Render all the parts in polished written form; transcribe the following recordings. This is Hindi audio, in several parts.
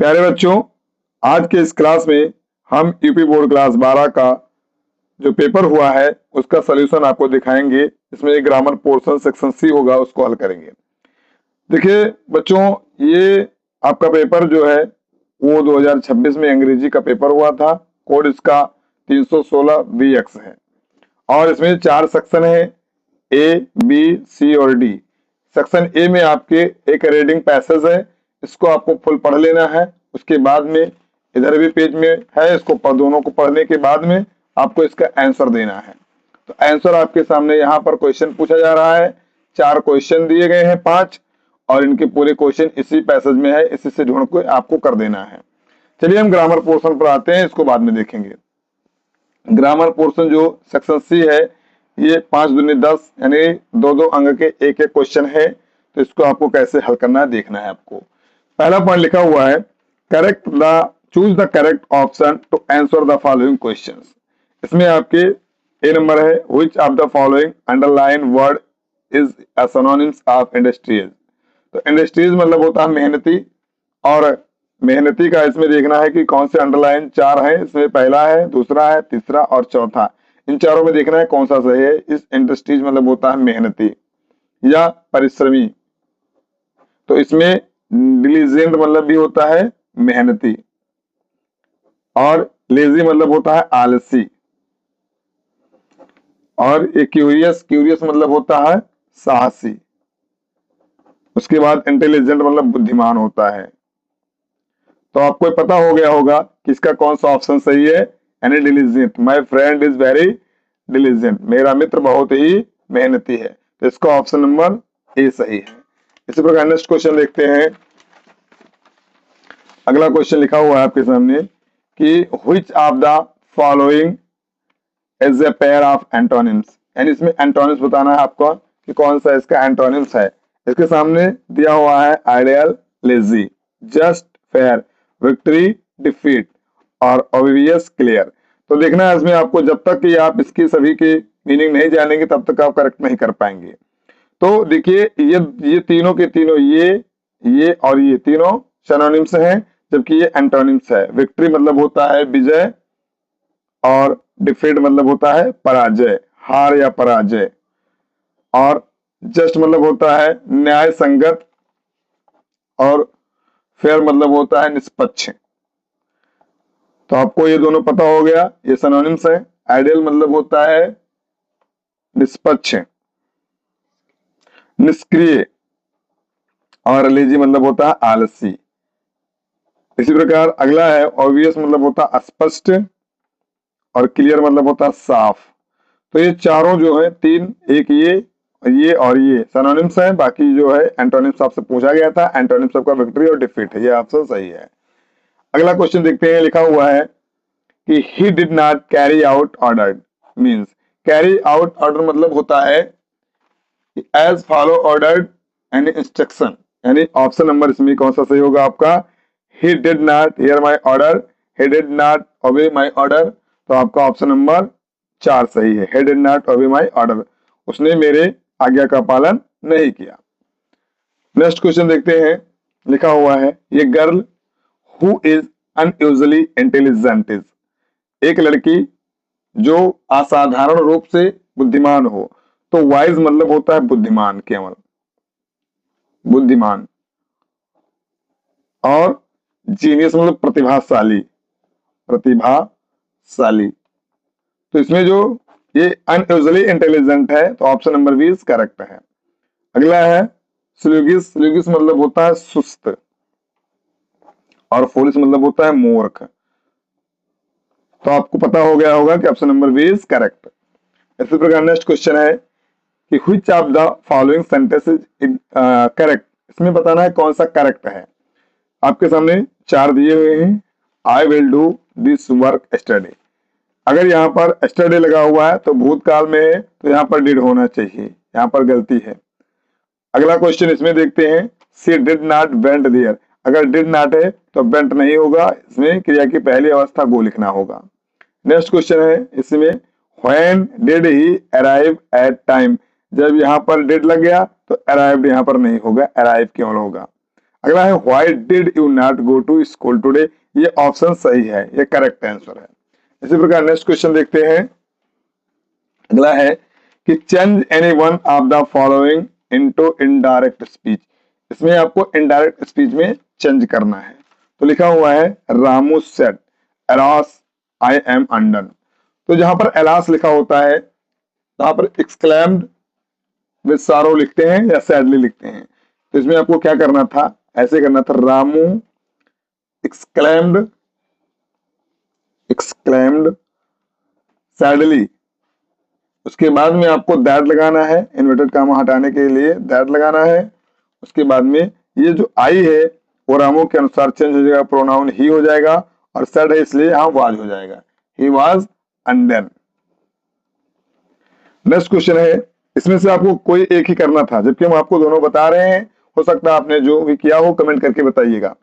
प्यारे बच्चों, आज के इस क्लास में हम यूपी बोर्ड क्लास 12 का जो पेपर हुआ है उसका सलूशन आपको दिखाएंगे। इसमें एक ग्रामर पोर्शन सेक्शन सी होगा, उसको हल करेंगे। देखिए बच्चों, ये आपका पेपर जो है वो 2026 में अंग्रेजी का पेपर हुआ था। कोड इसका 316 BX है और इसमें 4 सेक्शन है, ए, बी, सी और डी। सेक्शन ए में आपके एक रीडिंग पैसेज है, इसको आपको फुल पढ़ लेना है। उसके बाद में इधर भी पेज में है, इसको दोनों को पढ़ने के बाद में आपको इसका आंसर देना है। तो आंसर आपके सामने यहाँ पर क्वेश्चन पूछा जा रहा है। 4 क्वेश्चन दिए गए हैं, 5, और इनके पूरे क्वेश्चन इसी पैसेज में है, इसी से ढूंढ के आपको कर देना है। चलिए हम ग्रामर पोर्शन पर आते हैं, इसको बाद में देखेंगे। ग्रामर पोर्शन जो सेक्शन सी है, ये 5 दूनी 10 यानी 2-2 अंक के एक एक क्वेश्चन है। तो इसको आपको कैसे हल करना है देखना है आपको। पहला पॉइंट लिखा हुआ है, choose the correct option to answer the following questions. इसमें आपके ए नंबर है, which of the following underline word is a synonyms of industries. तो इंडस्ट्रीज मतलब होता है मेहनती, और मेहनती का इसमें देखना है कि कौन से अंडरलाइन 4 है। इसमें पहला है, दूसरा है, तीसरा और चौथा। इन चारों में देखना है कौन सा सही है। इस इंडस्ट्रीज मतलब होता है मेहनती या परिश्रमी। तो इसमें डिलीजेंट मतलब भी होता है मेहनती, और लेजी मतलब होता है आलसी, और ये क्यूरियस मतलब होता है साहसी। उसके बाद इंटेलिजेंट मतलब बुद्धिमान होता है। तो आपको पता हो गया होगा कि इसका कौन सा ऑप्शन सही है, यानी diligent. My friend is very diligent, मेरा मित्र बहुत ही मेहनती है। तो इसका ऑप्शन नंबर ए सही है। इसी प्रकार नेक्स्ट क्वेश्चन देखते हैं। अगला क्वेश्चन लिखा हुआ है आपके सामने कि which of the following is a pair of antonyms, यानी इसमें एंटोनिम्स बताना है आपको कि कौन सा इसका एंटोनिम्स है। इसके सामने दिया हुआ है ideal, lazy, just, fair, victory, defeat और ऑब्वियस, क्लियर। तो देखना है इसमें आपको, जब तक कि आप इसकी सभी की मीनिंग नहीं जानेंगे तब तक आप करेक्ट नहीं कर पाएंगे। तो देखिए ये तीनों के तीनों, ये और ये तीनों सिनोनिम्स हैं, जबकि ये एंटोनिम्स है। विक्ट्री मतलब होता है विजय, और डिफीट मतलब होता है पराजय, हार या पराजय, और जस्ट मतलब होता है न्याय संगत, और फेयर मतलब होता है निष्पक्ष। तो आपको ये दोनों पता हो गया, ये सिनोनिम्स है। आइडियल मतलब होता है निष्पक्ष, निष्क्रिय, और लेजी मतलब होता है आलसी। इसी प्रकार अगला है ऑब्वियस मतलब होता है स्पष्ट, और क्लियर मतलब होता है साफ। तो ये चारों जो है, तीन, एक ये और ये सिनोनिम्स हैं। बाकी जो है एंटोनिम्स आपसे पूछा गया था। एंटोनिम्स आपका विक्ट्री और डिफीट है, ये ऑप्शन सही है। अगला क्वेश्चन देखते हैं। लिखा हुआ है कि he did not carry out order, means carry out order मतलब होता है as follow order and instruction, यानी ऑप्शन नंबर इसमें कौन सा सही होगा आपका, he did not hear my order, he did not obey my order. तो आपका ऑप्शन नंबर 4 सही है, ही did not obey my order, उसने मेरे आज्ञा का पालन नहीं किया। नेक्स्ट क्वेश्चन देखते हैं। लिखा हुआ है, ये girl who is unusually intelligent is, एक लड़की जो असाधारण रूप से बुद्धिमान हो। तो वाइज मतलब होता है बुद्धिमान, केवल बुद्धिमान, और जीनियस मतलब प्रतिभाशाली, प्रतिभाशाली। तो इसमें जो ये अनयूजुअली इंटेलिजेंट है, तो ऑप्शन नंबर 20 करेक्ट है। अगला है स्लूगिस, स्लूगिस मतलब होता है सुस्त, और फूलिश मतलब होता है मूर्ख। तो आपको पता हो गया होगा कि ऑप्शन नंबर 20 करेक्ट। इसी प्रकार नेक्स्ट क्वेश्चन है कि which of the following sentences is correct. इसमें बताना है कौन सा करेक्ट है। आपके सामने 4 दिए हुए हैं। I will do this work study, अगर यहाँ पर स्टडी लगा हुआ है तो भूतकाल में है, तो यहाँ पर डिड होना चाहिए, यहाँ पर गलती है। अगला क्वेश्चन इसमें देखते हैं, सी डिड नॉट वेंट देयर, अगर डिड नॉट है तो वेंट नहीं होगा, इसमें क्रिया की पहली अवस्था गो लिखना होगा। नेक्स्ट क्वेश्चन है इसमें, when did he arrive at time, जब यहाँ पर डिड लग गया तो अराइव्ड यहाँ पर नहीं होगा, अराइव केवल होगा। अगला है why did you not go to school today, ये ऑप्शन सही है, ये करेक्ट आंसर है। इसी प्रकार नेक्स्ट क्वेश्चन देखते हैं। अगला है कि change any one of the following into indirect speech, इसमें आपको इनडायरेक्ट स्पीच में चेंज करना है। तो लिखा हुआ है Ramu said alas I am undone, तो जहां पर एलास लिखा होता है वहां पर एक्सक्लेम्ड विद सारो लिखते हैं या सैडली लिखते हैं, तो इसमें आपको क्या करना था, ऐसे करना था रामू एक्सक्लेम्ड एक्सक्लेम्ड सैडली, उसके बाद में आपको दैट लगाना है, इन्वर्टेड कामा हटाने के लिए दैट लगाना है। उसके बाद में ये जो आई है वो रामू के अनुसार चेंज हो जाएगा, प्रोनाउन ही हो जाएगा, और सेड है इसलिए यहां वाज हो जाएगा, he was undone. Next question है, इसमें से आपको कोई एक ही करना था, जबकि हम आपको दोनों बता रहे हैं, हो सकता है आपने जो भी किया हो कमेंट करके बताइएगा।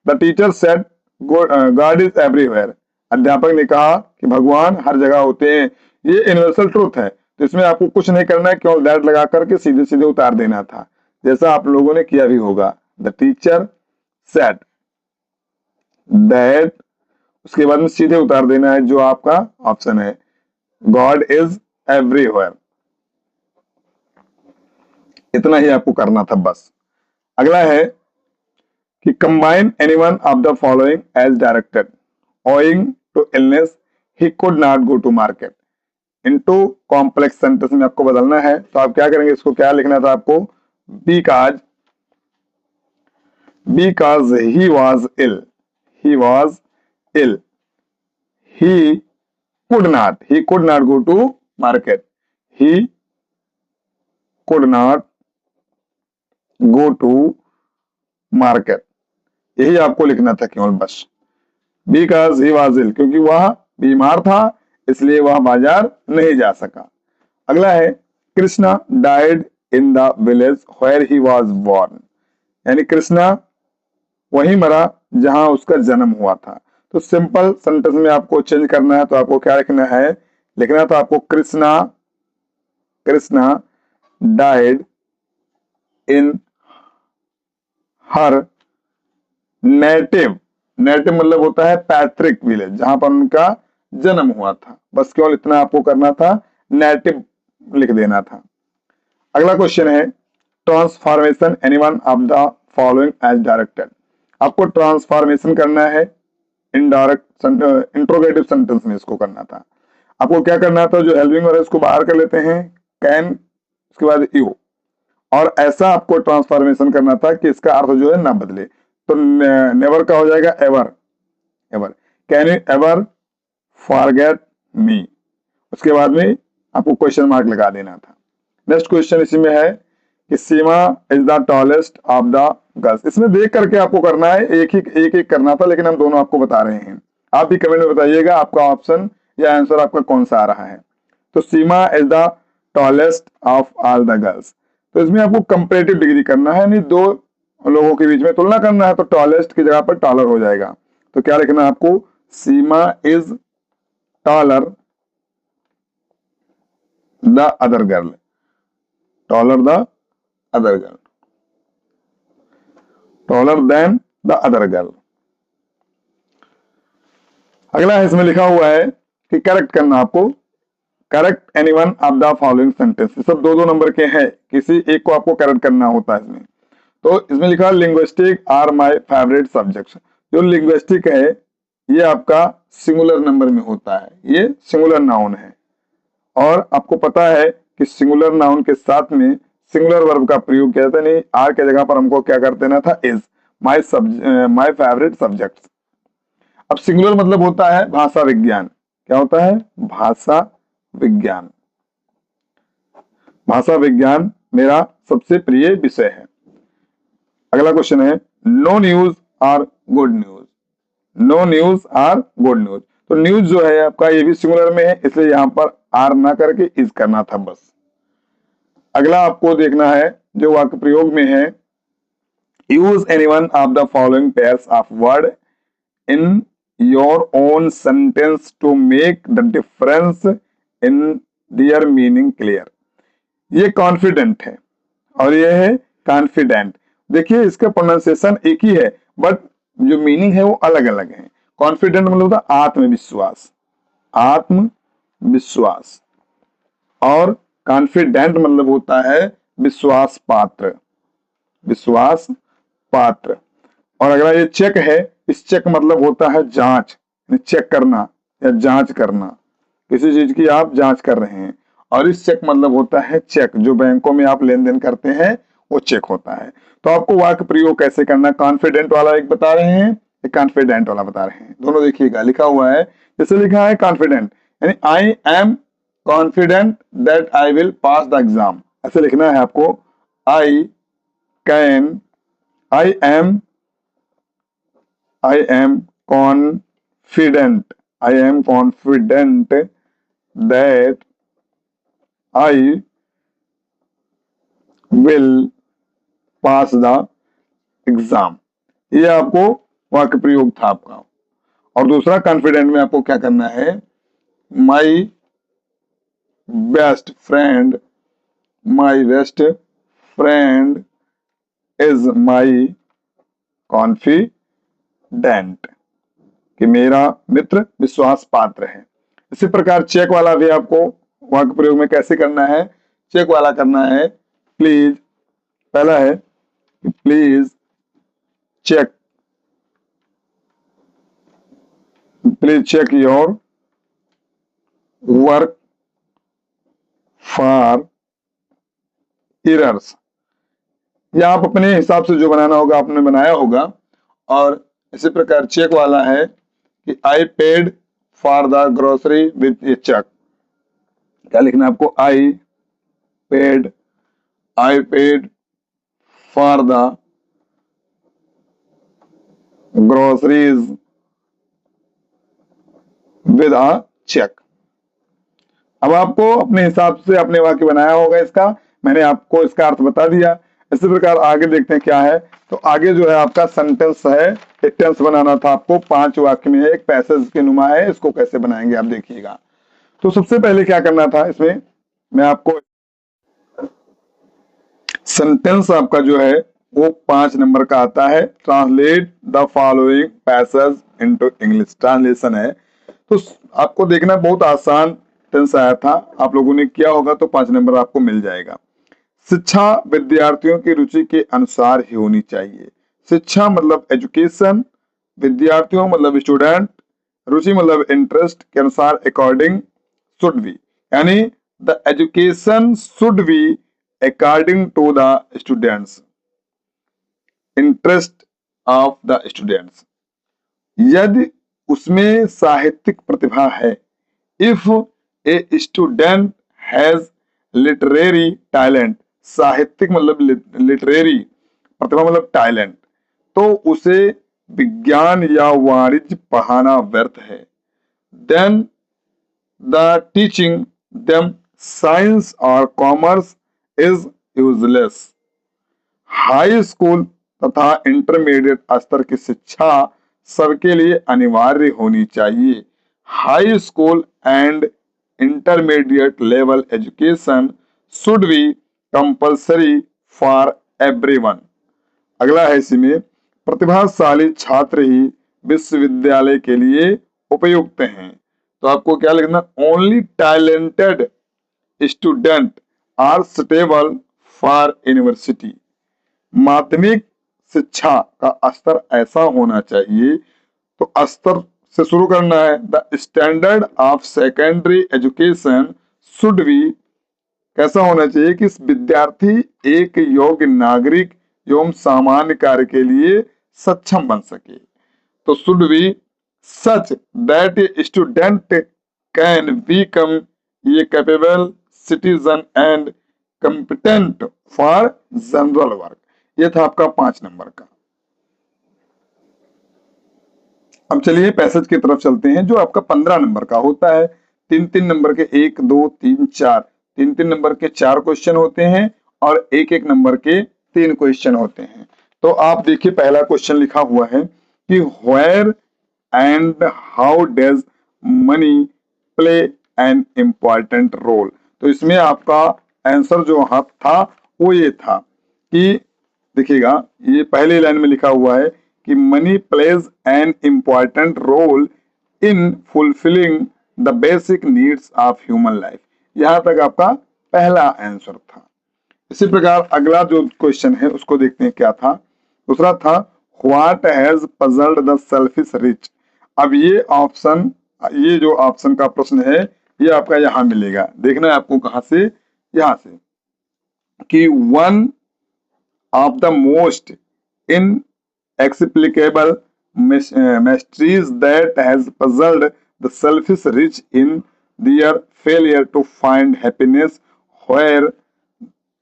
The teacher said God is everywhere, अध्यापक ने कहा कि भगवान हर जगह होते हैं, ये यूनिवर्सल ट्रूथ है, तो इसमें आपको कुछ नहीं करना है, केवल दैट लगा करके सीधे सीधे उतार देना था, जैसा आप लोगों ने किया भी होगा। द टीचर सेड दैट, उसके बाद में सीधे उतार देना है जो आपका ऑप्शन है, गॉड इज एवरीवेयर, इतना ही आपको करना था बस। अगला है कि combine anyone of the following as directed owing to illness he could not go to market into complex sentence में आपको बदलना है। तो आप क्या करेंगे, इसको क्या लिखना था आपको, because he was ill, he was ill, he could not go to market, he could not go to market, यही आपको लिखना था केवल बस। बिकॉज ही वाज इल, क्योंकि वह बीमार था इसलिए वह बाजार नहीं जा सका। अगला है Krishna died in the village where he was born, यानी कृष्णा वहीं मरा जहां उसका जन्म हुआ था। तो सिंपल सेंटेंस में आपको चेंज करना है, तो आपको क्या लिखना है, लिखना था आपको कृष्णा डाइड इन हर नेटिव मतलब होता है पैट्रिक विलेज, जहां पर उनका जन्म हुआ था, बस केवल इतना आपको करना था, नेटिव लिख देना था। अगला क्वेश्चन है transformation anyone of the following as directed, आपको ट्रांसफॉर्मेशन करना है इनडायरेक्ट इंट्रोगेटिव सेंटेंस में, इसको करना था। आपको क्या करना था, जो हेल्पिंग वर्ब इसको बाहर कर लेते हैं, कैन उसके बाद यू, और ऐसा आपको ट्रांसफॉर्मेशन करना था कि इसका अर्थ जो है ना बदले, तो नेवर का हो जाएगा ever, can you ever forget me, उसके बाद में आपको क्वेश्चन मार्क लगा देना था। नेक्स्ट क्वेश्चन इसी में है कि Seema is the tallest of the girls, इसमें देख करके आपको करना है, एक करना था, लेकिन हम दोनों आपको बता रहे हैं। आप भी कमेंट में बताइएगा आपका ऑप्शन या आंसर आपका कौन सा आ रहा है। तो Seema is the tallest of all the girls, तो इसमें आपको कंपैरेटिव डिग्री करना है, यानी दो लोगों के बीच में तुलना करना है, तो टॉलेस्ट की जगह पर टॉलर हो जाएगा। तो क्या लिखना है आपको, Seema is taller the other girl, taller the other girl, taller than the other girl. अगला है, इसमें लिखा हुआ है कि करेक्ट करना आपको, correct anyone of the following sentence, सब दो नंबर के हैं, किसी एक को आपको करेक्ट करना होता है इसमें। तो इसमें लिखा linguistic are my favourite subjects, जो लिंग्विस्टिक है ये आपका सिंगुलर नंबर में होता है, ये सिंगुलर नाउन है, और आपको पता है कि सिंगुलर नाउन के साथ में सिंगुलर वर्ब का प्रयोग किया जाता है, नहीं आर के जगह पर हमको क्या कर देना था, इज माय फेवरेट सब्जेक्ट्स। अब सिंगुलर मतलब होता है भाषा विज्ञान, क्या होता है, भाषा विज्ञान, भाषा विज्ञान मेरा सबसे प्रिय विषय है। अगला क्वेश्चन है no news are good news, no news are good news, तो न्यूज जो है आपका ये भी सिंगुलर में है, इसलिए यहां पर आर ना करके इज करना था बस। अगला आपको देखना है जो वाक्य प्रयोग में है, use anyone of the following pairs of word in your own sentence to make the difference in their meaning clear. ये कॉन्फिडेंट है और ये है कॉन्फिडेंट, देखिए इसका प्रोनाउंसिएशन एक ही है बट जो मीनिंग है वो अलग अलग है। कॉन्फिडेंट मतलब होता है आत्मविश्वास, आत्मविश्वास, और कॉन्फिडेंट मतलब होता है विश्वास पात्र, विश्वास पात्र। और अगर ये चेक है, इस चेक मतलब होता है जांच, चेक करना या जांच करना, किसी चीज की आप जांच कर रहे हैं। और इस चेक मतलब होता है चेक, जो बैंकों में आप लेन देन करते हैं वो चेक होता है। तो आपको वाक्य प्रयोग कैसे करना, कॉन्फिडेंट वाला एक बता रहे हैं, एक कॉन्फिडेंट वाला बता रहे हैं, दोनों देखिएगा। लिखा हुआ है, जैसे लिखा है कॉन्फिडेंट यानी I am confident that I will pass the exam, ऐसे लिखना है आपको। I can, I am, I am confident, I am confident that I will pass the exam. ये आपको वाक्य प्रयोग था आपका। और दूसरा कॉन्फिडेंट में आपको क्या करना है, my best friend, my best friend is my confident, कि मेरा मित्र विश्वास पात्र है। इसी प्रकार चेक वाला भी आपको वाक्य प्रयोग में कैसे करना है, चेक वाला करना है, प्लीज, पहला है please check, please check your work for errors. या आप अपने हिसाब से जो बनाना होगा आपने बनाया होगा। और इसी प्रकार चेक वाला है कि I paid for the grocery with a cheque, क्या लिखना है आपको, I paid for the groceries with a cheque. अब आपको अपने हिसाब से अपने वाक्य बनाया होगा इसका, मैंने आपको इसका अर्थ बता दिया। इसी प्रकार आगे देखते हैं क्या है। तो आगे जो है आपका सेंटेंस है, एक टेंस बनाना था आपको, 5 वाक्य में एक पैसेज के नुमा है, इसको कैसे बनाएंगे आप देखिएगा। तो सबसे पहले क्या करना था इसमें, मैं आपको सेंटेंस आपका जो है वो 5 नंबर का आता है। Translate the following passage into English, translation है। तो आपको देखना बहुत आसान टेंस आया था, आप लोगों ने किया होगा तो 5 नंबर आपको मिल जाएगा। शिक्षा विद्यार्थियों की रुचि के अनुसार ही होनी चाहिए। शिक्षा मतलब एजुकेशन, विद्यार्थियों मतलब स्टूडेंट, रुचि मतलब इंटरेस्ट के अनुसार अकॉर्डिंग शुड बी, यानी the education should be according to the students interest of the students. यदि उसमें साहित्यिक प्रतिभा है, if a student has literary talent, साहित्यिक मतलब लिटरेरी, प्रतिभा मतलब टैलेंट, तो उसे विज्ञान या वाणिज्य पढ़ाना व्यर्थ है। Then the teaching them science और commerce is useless. High school तथा इंटरमीडिएट स्तर की शिक्षा सबके लिए अनिवार्य होनी चाहिए। High school and intermediate level education should be compulsory for everyone. अगला है इसमें, प्रतिभाशाली छात्र ही विश्वविद्यालय के लिए उपयुक्त हैं। तो आपको क्या लिखना, only talented student are suitable for university. माध्यमिक शिक्षा का स्तर ऐसा होना चाहिए, तो स्तर से शुरू करना है। The standard of secondary education should B, कैसा होना चाहिए कि विद्यार्थी एक योग्य नागरिक एवं सामान्य कार्य के लिए सक्षम बन सके। तो should be such that a student can become a capable citizen and competent for general work. ये था आपका 5 नंबर का। अब चलिए पैसेज की तरफ चलते हैं, जो आपका 15 नंबर का होता है। 3-3 नंबर के 1, 2, 3, 4, 3-3 नंबर के 4 क्वेश्चन होते हैं और 1-1 नंबर के 3 क्वेश्चन होते हैं। तो आप देखिए पहला क्वेश्चन लिखा हुआ है कि where and how does money play an important role. तो इसमें आपका आंसर जो था वो ये था कि देखिएगा, ये पहली लाइन में लिखा हुआ है कि money plays an important role in fulfilling the basic needs of human life. यहां तक आपका पहला आंसर था। इसी प्रकार अगला जो क्वेश्चन है उसको देखते हैं क्या था। दूसरा था what has puzzled the selfish rich. अब ये जो ऑप्शन का प्रश्न है ये आपका यहाँ मिलेगा। देखना है आपको कहां से, यहां से, कि one of the most inexplicable mysteries that has puzzled the selfish rich in their failure to find happiness where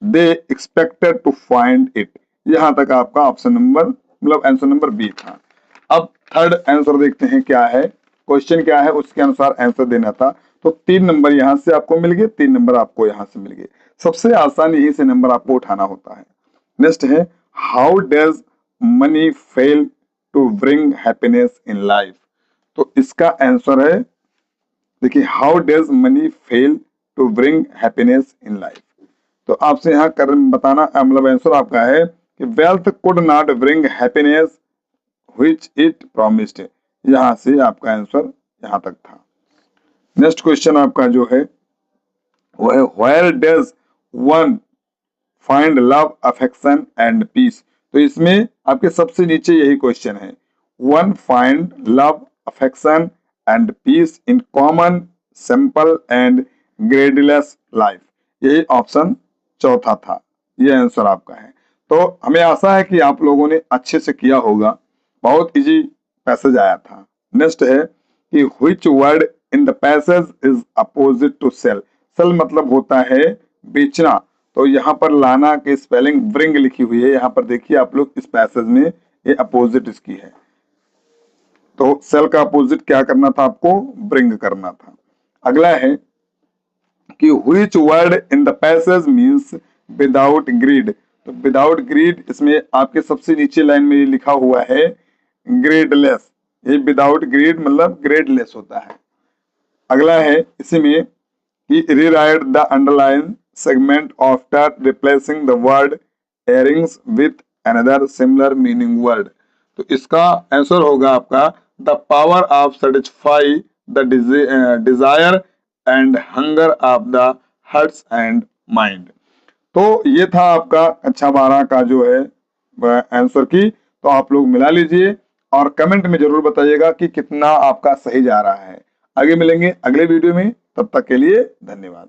they expected to find it। यहां तक आपका ऑप्शन नंबर मतलब आंसर नंबर बी था। अब थर्ड आंसर देखते हैं क्या है, क्वेश्चन क्या है उसके अनुसार आंसर देना था। तो 3 नंबर यहां से आपको मिल गए, 3 नंबर आपको यहां से मिल गए। सबसे आसान यही से नंबर आपको उठाना होता है। नेक्स्ट है how does money fail to bring happiness in life. तो इसका आंसर है, देखिए, how does money fail to bring happiness in life. तो आपसे यहाँ कर बताना मतलब आंसर आपका है कि wealth could not bring happiness which it promised. यहां से आपका आंसर यहां तक था। नेक्स्ट क्वेश्चन आपका जो है वो है where does one find love affection and peace. तो इसमें आपके सबसे नीचे यही क्वेश्चन है, one find love affection and peace in common simple and gradeless life. यही ऑप्शन चौथा था, ये आंसर आपका है। तो हमें आशा है कि आप लोगों ने अच्छे से किया होगा, बहुत इजी पैसेज आया था। नेक्स्ट है कि which word in the passage is opposite to sell. Sell मतलब होता है बेचना, तो यहाँ पर लाना की स्पेलिंग ब्रिंग लिखी हुई है। यहाँ पर देखिए आप लोग इस पैसेज में, ये अपोजिट इसकी है। तो सेल का अपोजिट क्या करना था आपको, ब्रिंग करना था। अगला है कि which word in the passage means without greed. तो विदाउट ग्रीड इसमें आपके सबसे नीचे लाइन में ये लिखा हुआ है ग्रेडलेस। ये विदाउट ग्रीड मतलब ग्रेडलेस होता है। अगला है इसी में कि rewrite the underline segment after replacing the word earrings with another similar meaning word। तो इसका आंसर होगा आपका the power of satisfy the desire and hunger of the hearts and mind। तो ये था आपका कक्षा 12 का जो है आंसर की। तो आप लोग मिला लीजिए और कमेंट में जरूर बताइएगा कि कितना आपका सही जा रहा है। आगे मिलेंगे अगले वीडियो में, तब तक के लिए धन्यवाद।